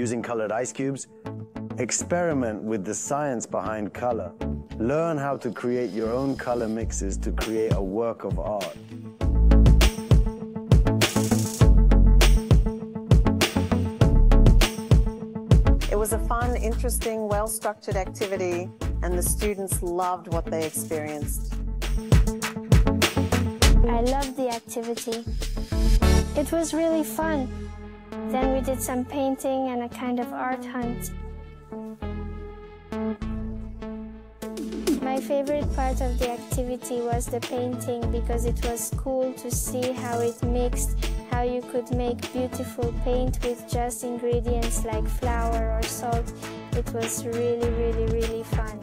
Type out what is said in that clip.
using colored ice cubes. Experiment with the science behind color. Learn how to create your own color mixes to create a work of art. It was a fun, interesting, well-structured activity, and the students loved what they experienced. I loved the activity. It was really fun. Then we did some painting and a kind of art hunt. My favorite part of the activity was the painting because it was cool to see how it mixed, how you could make beautiful paint with just ingredients like flour or salt. It was really, really, really fun.